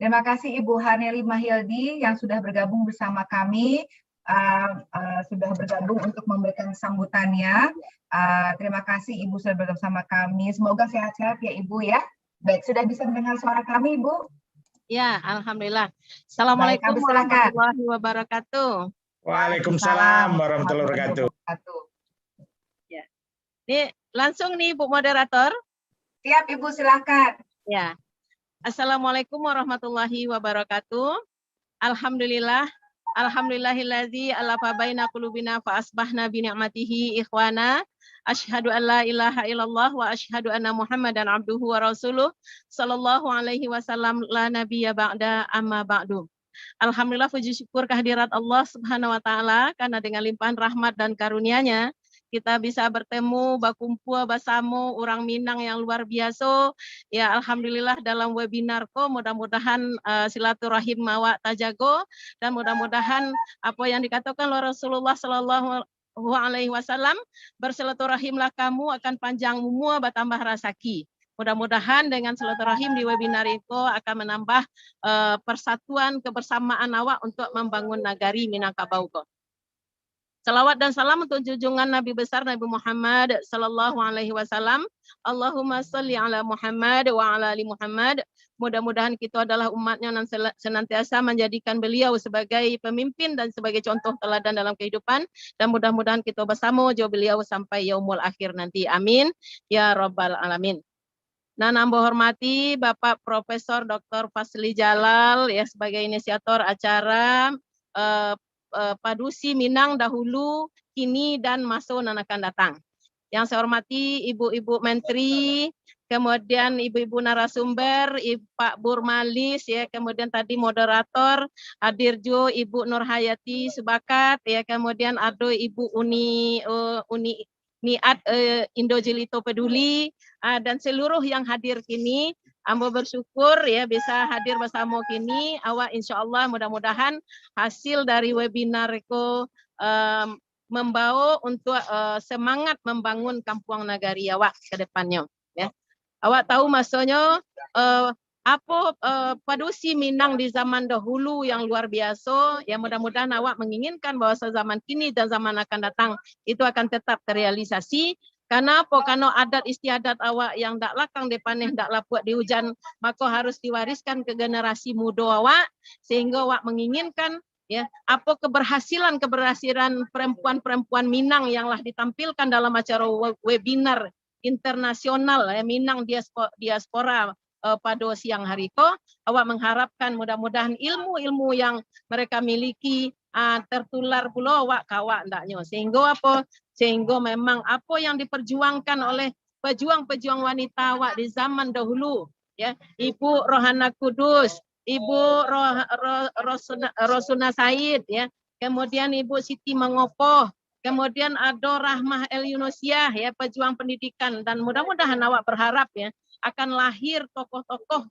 Terima kasih Ibu Haneli Mahildi yang sudah bergabung bersama kami, sudah bergabung untuk memberikan sambutannya. Terima kasih Ibu sudah bergabung bersama kami. Semoga sehat-sehat ya Ibu ya. Baik, sudah bisa mendengar suara kami Ibu? Ya, alhamdulillah. Assalamualaikum warahmatullahi wabarakatuh. Waalaikumsalam warahmatullahi wabarakatuh. Ya. Ini langsung nih Bu Moderator. Siap Ibu, silakan. Ya. Assalamualaikum warahmatullahi wabarakatuh. Alhamdulillah. Alhamdulillahillazi alafa baina qulubina fa asbahna bi ni'matihi ikhwana. Asyhadu an la ilaha illallah wa asyhadu anna Muhammadan abduhu wa rasuluh sallallahu alaihi wasallam la nabiyya ba'da amma ba'du. Alhamdulillah, puji syukur kehadirat Allah Subhanahu wa taala karena dengan limpahan rahmat dan karunia-Nya kita bisa bertemu, berkumpul bersama orang Minang yang luar biasa. Ya, alhamdulillah dalam webinar ko mudah-mudahan silaturahim awak tajago dan mudah-mudahan apa yang dikatakan oleh Rasulullah sallallahu alaihi wasallam, bersilaturahimlah kamu akan panjang umur bertambah rezeki. Mudah-mudahan dengan silaturahim di webinar itu akan menambah persatuan kebersamaan awak untuk membangun nagari Minangkabau. Salawat dan salam untuk junjungan Nabi besar Nabi Muhammad sallallahu alaihi wasallam. Allahumma sholli ala Muhammad wa ala ali Muhammad. Mudah-mudahan kita adalah umatnya yang senantiasa menjadikan beliau sebagai pemimpin dan sebagai contoh teladan dalam kehidupan, dan mudah-mudahan kita bersama jauh beliau sampai yaumul akhir nanti. Amin ya rabbal alamin. Nah, nambah hormati Bapak Profesor Dr. Fazli Jalal ya sebagai inisiator acara Padusi Minang dahulu, kini, dan masa yang akan datang. Yang saya hormati Ibu-Ibu Menteri, kemudian Ibu-Ibu narasumber, Pak Burmalis, ya, kemudian tadi moderator, hadir juga Ibu Nurhayati Subakat, ya, kemudian ada Ibu Niat Indojilito Peduli, dan seluruh yang hadir kini. Ambo bersyukur ya bisa hadir bersama kini. Awak insya Allah mudah-mudahan hasil dari webinar itu membawa untuk semangat membangun kampung nagari awak ke depannya. Ya. Awak tahu masanya Padusi Minang di zaman dahulu yang luar biasa. Ya, mudah-mudahan awak menginginkan bahwa zaman kini dan zaman akan datang itu akan tetap terrealisasi. Karena apa? Karena adat istiadat awak yang dak lakang depaneh dak lapuat di hujan, maka harus diwariskan ke generasi muda awak, sehingga awak menginginkan ya apa keberhasilan perempuan-perempuan Minang yang lah ditampilkan dalam acara webinar internasional ya, Minang diaspora pada siang hari ko. Awak mengharapkan mudah-mudahan ilmu-ilmu yang mereka miliki tertular pula awak kawak ndaknya, sehingga apa? Sehingga memang apa yang diperjuangkan oleh pejuang-pejuang wanita awak di zaman dahulu, ya, Ibu Rohana Kudus, Ibu Rosuna Said, ya, kemudian Ibu Siti Mangopoh, kemudian ada Rahmah El Yunusiah, ya, pejuang pendidikan, dan mudah-mudahan awak berharap ya akan lahir tokoh-tokoh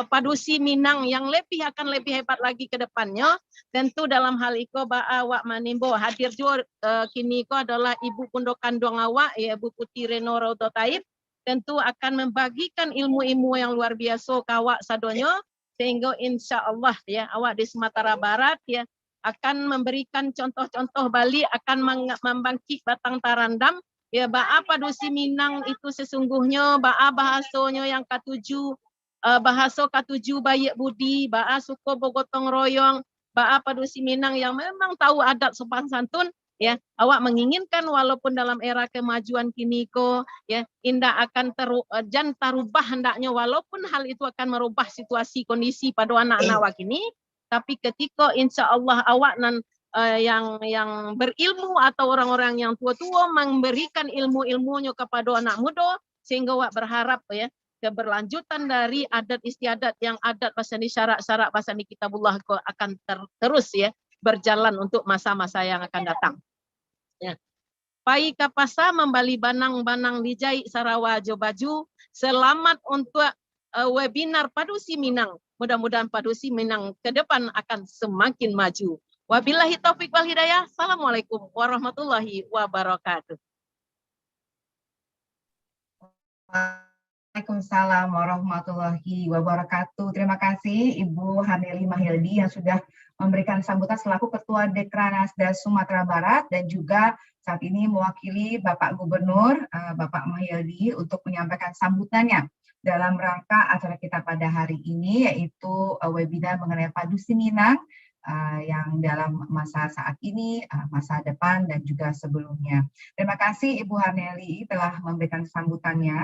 Padusi Minang yang akan lebih hebat lagi ke depannya. Tentu dalam hal itu awak manimbo hadir juga kini ko adalah Ibu Pundok Kandung awak ya Bu Putih Reno Raudo Taib, tentu akan membagikan ilmu-ilmu yang luar biasa ke awak sadonyo, sehingga insya Allah ya awak di Sumatera Barat ya akan memberikan contoh-contoh Bali, akan membangkit batang tarandam ya ba'a Padusi Minang itu sesungguhnya ba'a bahasanya yang ketujuh, bahasa ketujuh Bayak Budi, ba'a suku Bogotong Royong, ba'a Padusi Minang yang memang tahu adat sopan santun, ya, awak menginginkan walaupun dalam era kemajuan kini ko, ya, indah akan tarubah hendaknya, walaupun hal itu akan merubah situasi kondisi pada anak-anak awak ini, tapi ketika insya Allah awak yang berilmu atau orang-orang yang tua-tua memberikan ilmu-ilmunya kepada anak muda, sehingga awak berharap ya keberlanjutan dari adat istiadat yang adat pasani syarak-syarak pasani kitabullah akan terus ya berjalan untuk masa-masa yang akan datang. Ya. Pai kapasa membali banang-banang lijai Sarawajo baju. Selamat untuk webinar Padusi Minang. Mudah-mudahan Padusi Minang ke depan akan semakin maju. Wabillahi taufik wal hidayah. Assalamualaikum warahmatullahi wabarakatuh. Waalaikumsalam warahmatullahi wabarakatuh. Terima kasih Ibu Haneli Mahildi yang sudah memberikan sambutan selaku Ketua Dekranasda Sumatera Barat dan juga saat ini mewakili Bapak Gubernur Bapak Mahildi untuk menyampaikan sambutannya dalam rangka acara kita pada hari ini, yaitu webinar mengenai padu Siminang yang dalam masa saat ini, masa depan dan juga sebelumnya. Terima kasih Ibu Haneli telah memberikan sambutannya.